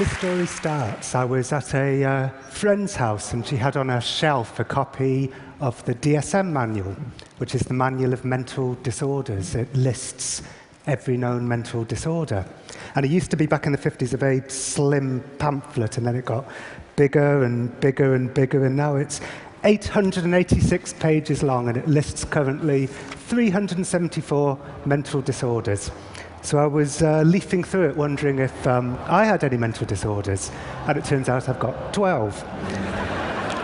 This story starts. I was at a friend's house, and she had on her shelf a copy of the DSM manual, which is the Manual of Mental Disorders. It lists every known mental disorder. And it used to be, back in the 50s, a very slim pamphlet, and then it got bigger and bigger and bigger, and now it's 886 pages long, and it lists currently 374 mental disorders. So I was leafing through it, wondering if I had any mental disorders, and it turns out I've got 12.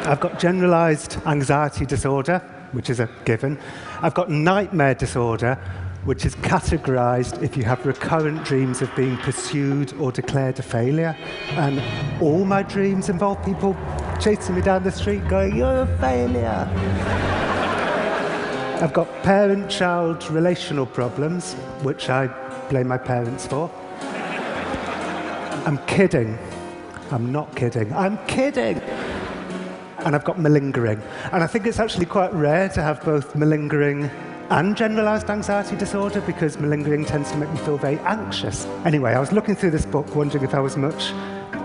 I've got generalized anxiety disorder, which is a given. I've got nightmare disorder, which is categorized if you have recurrent dreams of being pursued or declared a failure. And all my dreams involve people chasing me down the street going, "You're a failure." I've got parent-child relational problems, which I blame my parents for. I'm kidding. I'm not kidding. I'm kidding. And I've got malingering. And I think it's actually quite rare to have both malingering and generalized anxiety disorder, because malingering tends to make me feel very anxious. Anyway, I was looking through this book wondering if I was much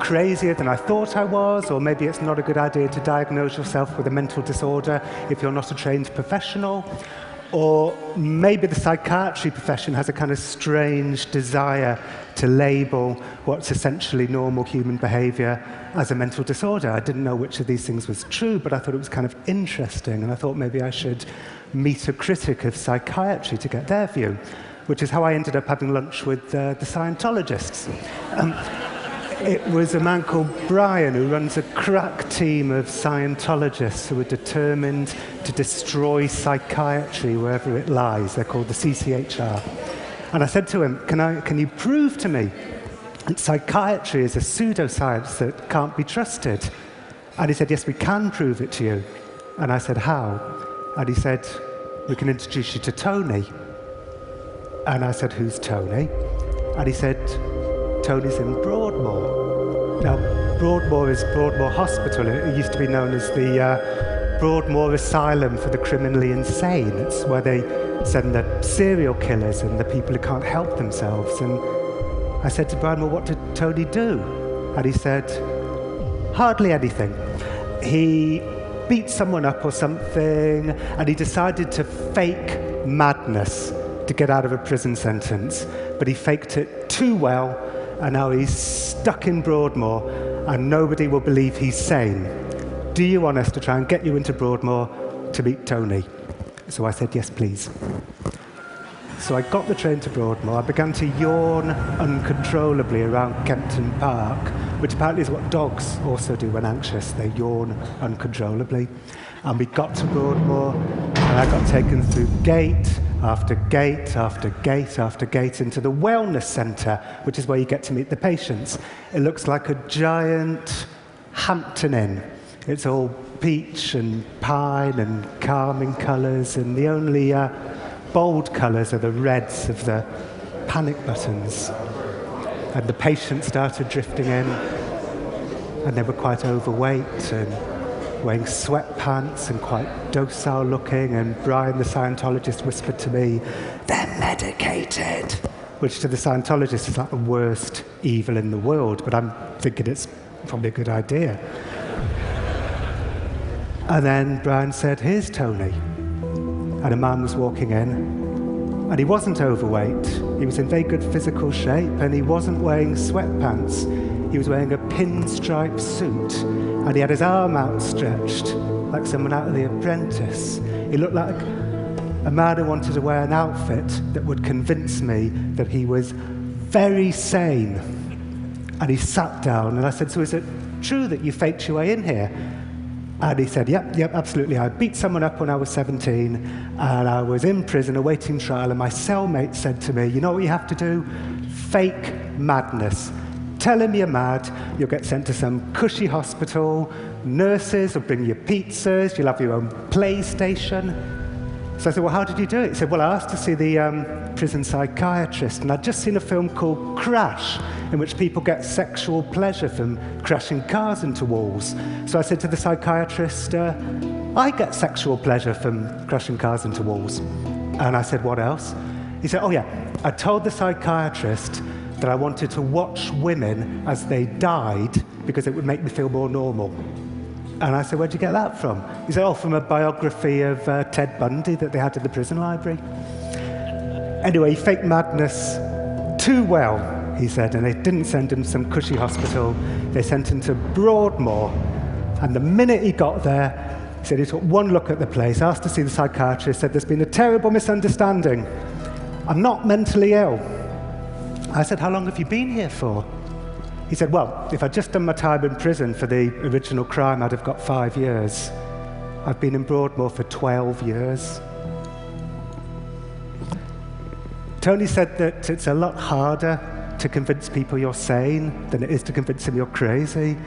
crazier than I thought I was, or maybe it's not a good idea to diagnose yourself with a mental disorder if you're not a trained professional. Or maybe the psychiatry profession has a kind of strange desire to label what's essentially normal human behavior as a mental disorder. I didn't know which of these things was true, but I thought it was kind of interesting, and I thought maybe I should meet a critic of psychiatry to get their view, which is how I ended up having lunch with the Scientologists. It was a man called Brian, who runs a crack team of Scientologists who are determined to destroy psychiatry wherever it lies. They're called the CCHR. And I said to him, can you prove to me that psychiatry is a pseudoscience that can't be trusted? And he said, yes, we can prove it to you. And I said, how? And he said, we can introduce you to Tony. And I said, who's Tony? And he said, Tony's in Broadmoor. Now, Broadmoor is Broadmoor Hospital. It used to be known as the Broadmoor Asylum for the Criminally Insane. It's where they send the serial killers and the people who can't help themselves. And I said to Brian, well, what did Tony do? And he said, hardly anything. He beat someone up or something, and he decided to fake madness to get out of a prison sentence. But he faked it too well, and now he's stuck in Broadmoor, and nobody will believe he's sane. Do you want us to try and get you into Broadmoor to meet Tony? So I said, yes, please. So I got the train to Broadmoor. I began to yawn uncontrollably around Kempton Park, which apparently is what dogs also do when anxious. They yawn uncontrollably. And we got to Broadmoor, and I got taken through gate after gate after gate after gate into the wellness centre, which is where you get to meet the patients. It looks like a giant Hampton Inn. It's all peach and pine and calming colours, and the only bold colours are the reds of the panic buttons. And the patients started drifting in, and they were quite overweight and wearing sweatpants and quite docile looking, and Brian, the Scientologist, whispered to me, "They're medicated," which to the Scientologist is like the worst evil in the world, but I'm thinking it's probably a good idea. And then Brian said, "Here's Tony." And a man was walking in, and he wasn't overweight. He was in very good physical shape, and he wasn't wearing sweatpants. He was wearing a pinstripe suit, and he had his arm outstretched like someone out of The Apprentice. He looked like a man who wanted to wear an outfit that would convince me that he was very sane. And he sat down, and I said, "So is it true that you faked your way in here?" And he said, yep, absolutely. I beat someone up when I was 17, and I was in prison awaiting trial, and my cellmate said to me, "You know what you have to do? Fake madness. Tell him you're mad, you'll get sent to some cushy hospital, nurses will bring you pizzas, you'll have your own PlayStation." So I said, "Well, how did you do it?" He said, "Well, I asked to see the prison psychiatrist, and I'd just seen a film called Crash, in which people get sexual pleasure from crashing cars into walls. So I said to the psychiatrist, I get sexual pleasure from crashing cars into walls." And I said, "What else?" He said, "Oh yeah, I told the psychiatrist that I wanted to watch women as they died because it would make me feel more normal. And I said, where'd you get that from? He said, oh, from a biography of Ted Bundy that they had in the prison library. Anyway, he faked madness too well, he said, and they didn't send him to some cushy hospital. They sent him to Broadmoor. And the minute he got there, he said he took one look at the place, asked to see the psychiatrist, said, there's been a terrible misunderstanding. I'm not mentally ill. I said, how long have you been here for? He said, well, if I'd just done my time in prison for the original crime, I'd have got 5 years. I've been in Broadmoor for 12 years. Tony said that it's a lot harder to convince people you're sane than it is to convince them you're crazy.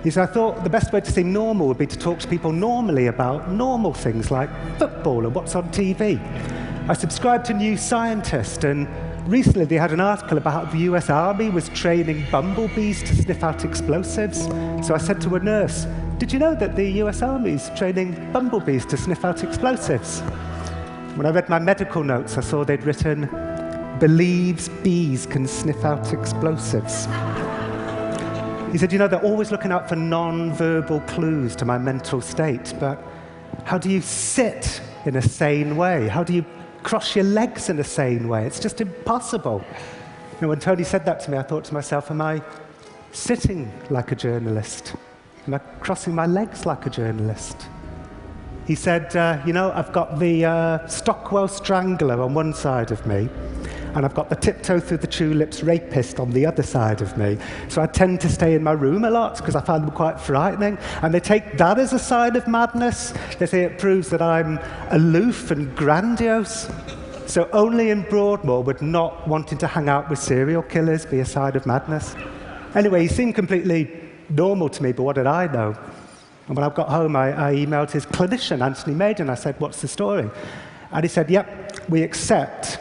He said, I thought the best way to seem normal would be to talk to people normally about normal things like football and what's on TV. I subscribed to New Scientist, and recently they had an article about how the US Army was training bumblebees to sniff out explosives. So I said to a nurse, did you know that the US Army's training bumblebees to sniff out explosives? When I read my medical notes, I saw they'd written, believes bees can sniff out explosives. He said, you know, they're always looking out for non-verbal clues to my mental state, but how do you sit in a sane way? How do you cross your legs in a sane way? It's just impossible. You know, when Tony said that to me, I thought to myself, am I sitting like a journalist? Am I crossing my legs like a journalist? He said, you know, I've got the Stockwell Strangler on one side of me, and I've got the tiptoe through the tulips rapist on the other side of me. So I tend to stay in my room a lot because I find them quite frightening. And they take that as a sign of madness. They say it proves that I'm aloof and grandiose. So only in Broadmoor would not wanting to hang out with serial killers be a sign of madness. Anyway, he seemed completely normal to me, but what did I know? And when I got home, I emailed his clinician, Anthony Maiden. I said, what's the story? And he said, yep, we accept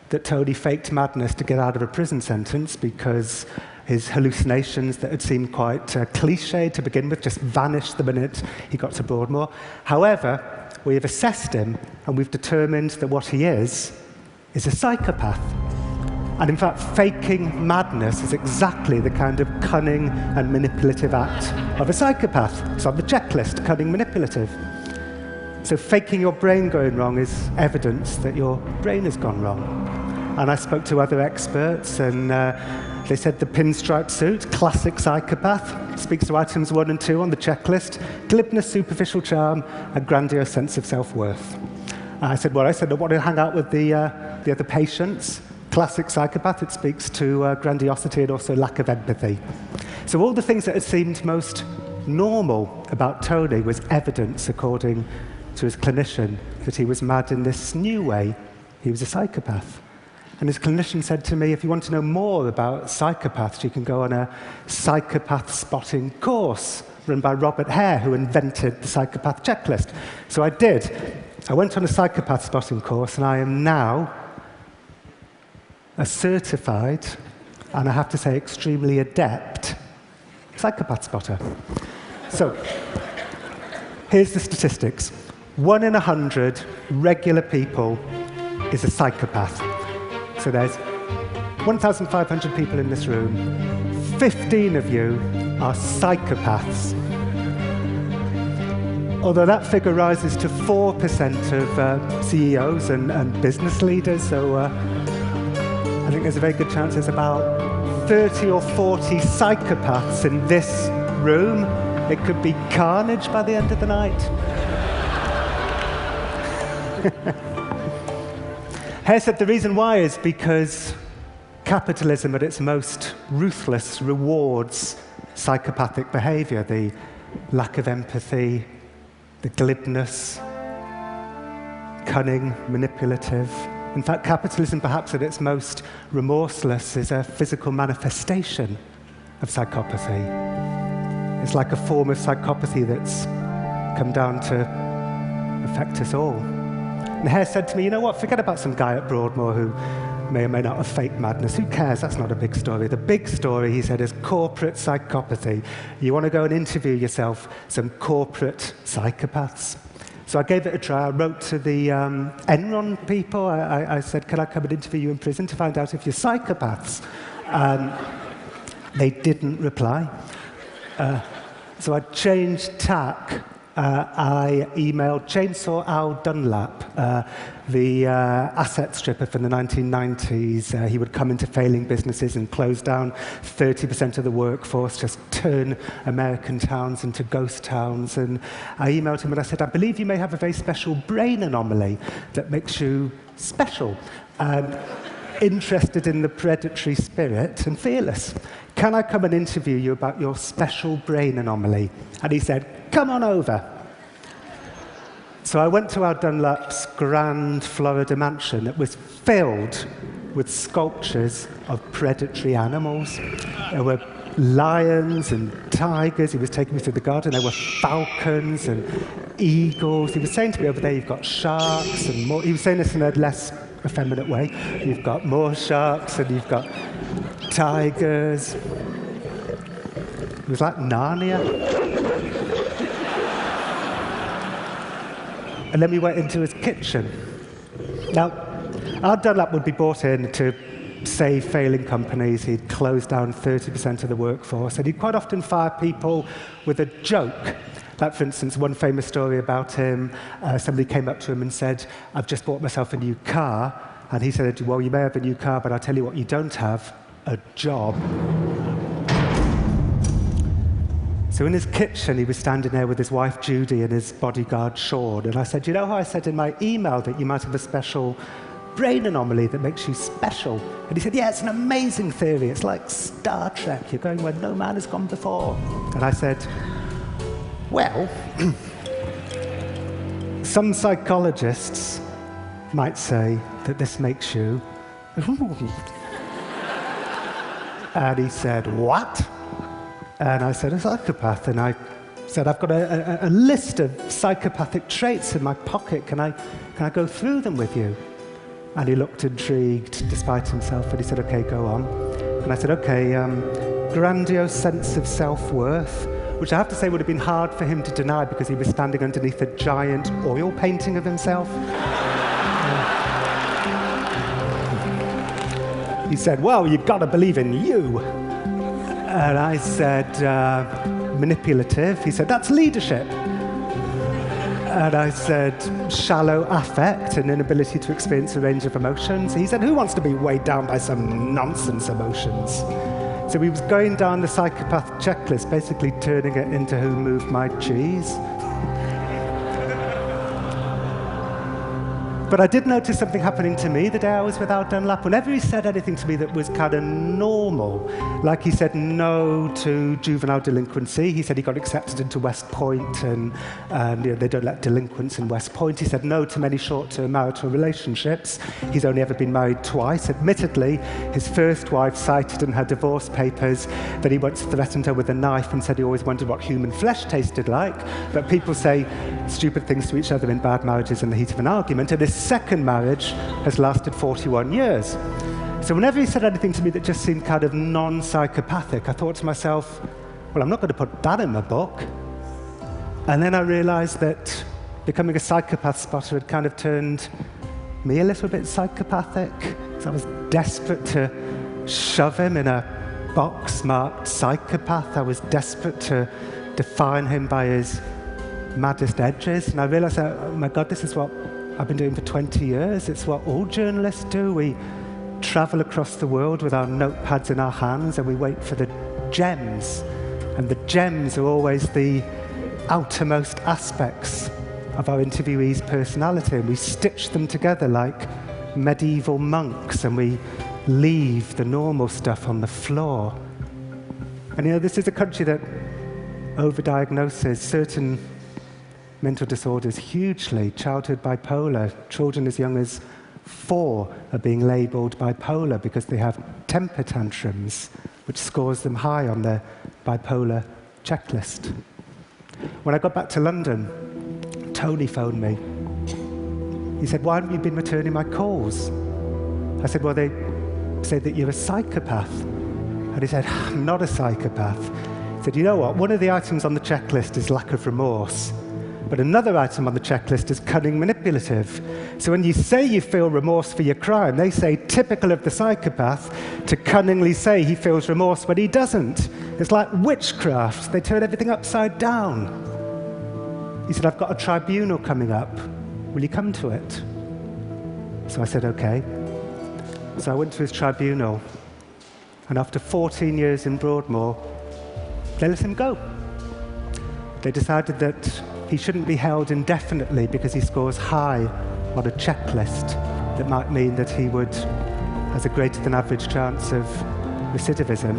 that Tony faked madness to get out of a prison sentence because his hallucinations that had seemed quite cliche to begin with just vanished the minute he got to Broadmoor. However, we have assessed him and we've determined that what he is a psychopath. And in fact, faking madness is exactly the kind of cunning and manipulative act of a psychopath. It's on the checklist, cunning, manipulative. So faking your brain going wrong is evidence that your brain has gone wrong. And I spoke to other experts, and they said the pinstripe suit, classic psychopath, speaks to items 1 and 2 on the checklist, glibness, superficial charm, and grandiose sense of self-worth. I said, I want to hang out with the other patients. Classic psychopath, it speaks to grandiosity and also lack of empathy. So all the things that had seemed most normal about Tony was evidence, according to his clinician, that he was mad in this new way. He was a psychopath. And his clinician said to me, if you want to know more about psychopaths, you can go on a psychopath spotting course run by Robert Hare, who invented the psychopath checklist. So I did. I went on a psychopath spotting course, and I am now a certified, and I have to say extremely adept, psychopath spotter. So here's the statistics. 1 in 100 regular people is a psychopath. So there's 1,500 people in this room. 15 of you are psychopaths. Although that figure rises to 4% of CEOs and business leaders, so I think there's a very good chance there's about 30 or 40 psychopaths in this room. It could be carnage by the end of the night. Hare said the reason why is because capitalism at its most ruthless rewards psychopathic behavior, the lack of empathy, the glibness, cunning, manipulative. In fact, capitalism, perhaps at its most remorseless, is a physical manifestation of psychopathy. It's like a form of psychopathy that's come down to affect us all. And Hare said to me, you know what, forget about some guy at Broadmoor who may or may not have faked madness. Who cares? That's not a big story. The big story, he said, is corporate psychopathy. You want to go and interview yourself some corporate psychopaths. So I gave it a try. I wrote to the Enron people. I said, can I come and interview you in prison to find out if you're psychopaths? They didn't reply. So I changed tack. I emailed Chainsaw Al Dunlap, the asset stripper from the 1990s. He would come into failing businesses and close down 30% of the workforce, just turn American towns into ghost towns. And I emailed him and I said, I believe you may have a very special brain anomaly that makes you special, interested in the predatory spirit and fearless. Can I come and interview you about your special brain anomaly? And he said, come on over. So I went to Al Dunlap's grand Florida mansion. It was filled with sculptures of predatory animals. There were lions and tigers. He was taking me through the garden. There were falcons and eagles. He was saying to me over there, you've got sharks and more. He was saying this in a less effeminate way. You've got more sharks and you've got tigers. It was like Narnia. And then we went into his kitchen. Now, Al Dunlap would be brought in to save failing companies. He'd close down 30% of the workforce, and he'd quite often fire people with a joke. Like, for instance, one famous story about him, somebody came up to him and said, I've just bought myself a new car. And he said, well, you may have a new car, but I'll tell you what you don't have, a job. So in his kitchen, he was standing there with his wife, Judy, and his bodyguard, Sean. And I said, you know how I said in my email that you might have a special brain anomaly that makes you special? And he said, yeah, it's an amazing theory. It's like Star Trek. You're going where no man has gone before. And I said, well, some psychologists might say that this makes you... And he said, what? And I said, a psychopath. And I said, I've got a list of psychopathic traits in my pocket. Can I go through them with you? And he looked intrigued, despite himself, and he said, OK, go on. And I said, OK, grandiose sense of self-worth, which I have to say would have been hard for him to deny because he was standing underneath a giant oil painting of himself. He said, well, you've got to believe in you. And I said, manipulative. He said, that's leadership. And I said, shallow affect, an inability to experience a range of emotions. He said, who wants to be weighed down by some nonsense emotions? So he was going down the psychopath checklist, basically turning it into who moved my cheese. But I did notice something happening to me the day I was with Al Dunlap. Whenever he said anything to me that was kind of normal, like he said no to juvenile delinquency, he said he got accepted into West Point, and you know, they don't let delinquents in West Point. He said no to many short-term marital relationships. He's only ever been married twice. Admittedly, his first wife cited in her divorce papers that he once threatened her with a knife and said he always wondered what human flesh tasted like. But people say stupid things to each other in bad marriages in the heat of an argument. And his second marriage has lasted 41 years. So whenever he said anything to me that just seemed kind of non-psychopathic, I thought to myself, well, I'm not going to put that in my book. And then I realized that becoming a psychopath spotter had kind of turned me a little bit psychopathic, because I was desperate to shove him in a box marked psychopath. I was desperate to define him by his maddest edges. And I realized that, oh my God, this is what I've been doing for 20 years. It's what all journalists do. We travel across the world with our notepads in our hands and we wait for the gems. And the gems are always the outermost aspects of our interviewee's personality. And we stitch them together like medieval monks, and we leave the normal stuff on the floor. And you know, this is a country that overdiagnoses certain mental disorders hugely. Childhood bipolar. Children as young as 4 are being labelled bipolar because they have temper tantrums, which scores them high on the bipolar checklist. When I got back to London, Tony phoned me. He said, why haven't you been returning my calls? I said, well, they say that you're a psychopath. And he said, I'm not a psychopath. He said, you know what? One of the items on the checklist is lack of remorse. But another item on the checklist is cunning manipulative. So when you say you feel remorse for your crime, they say, typical of the psychopath, to cunningly say he feels remorse when he doesn't. It's like witchcraft. They turn everything upside down. He said, I've got a tribunal coming up. Will you come to it? So I said, OK. So I went to his tribunal. And after 14 years in Broadmoor, they let him go. They decided that he shouldn't be held indefinitely because he scores high on a checklist that might mean that he has a greater than average chance of recidivism.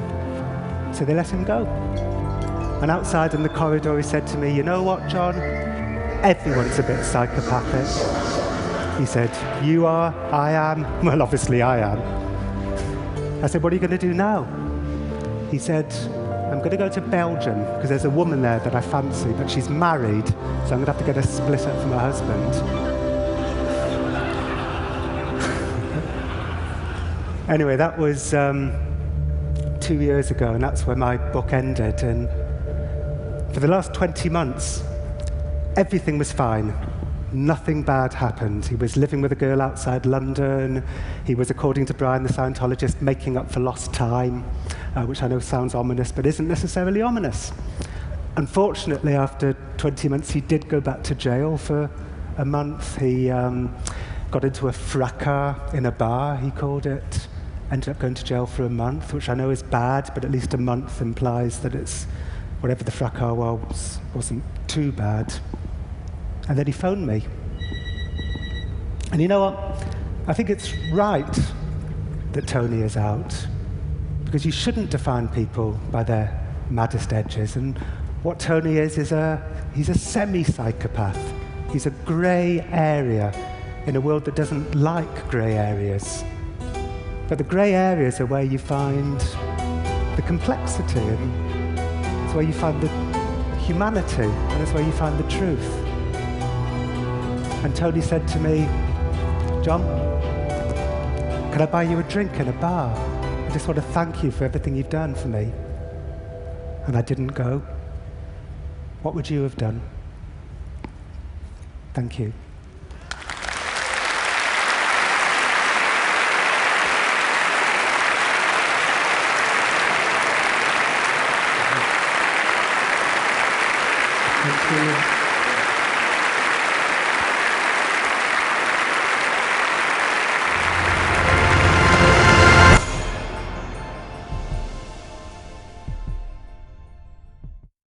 So they let him go. And outside in the corridor, he said to me, you know what, John? Everyone's a bit psychopathic. He said, you are, I am. Well, obviously I am. I said, what are you going to do now? He said, I'm going to go to Belgium, because there's a woman there that I fancy, but she's married, so I'm going to have to get a split up from her husband. Anyway, that was 2 years ago, and that's where my book ended. And for the last 20 months, everything was fine. Nothing bad happened. He was living with a girl outside London. He was, according to Brian the Scientologist, making up for lost time, which I know sounds ominous, but isn't necessarily ominous. Unfortunately, after 20 months, he did go back to jail for a month. He got into a fracas in a bar, he called it. Ended up going to jail for a month, which I know is bad, but at least a month implies that it's whatever the fracas was, wasn't too bad. And then he phoned me. And you know what? I think it's right that Tony is out, because you shouldn't define people by their maddest edges. And what Tony is he's a semi-psychopath. He's a grey area in a world that doesn't like grey areas. But the grey areas are where you find the complexity, and it's where you find the humanity, and it's where you find the truth. And Tony said to me, John, can I buy you a drink in a bar? I just want to thank you for everything you've done for me. And I didn't go. What would you have done? Thank you. Thank you.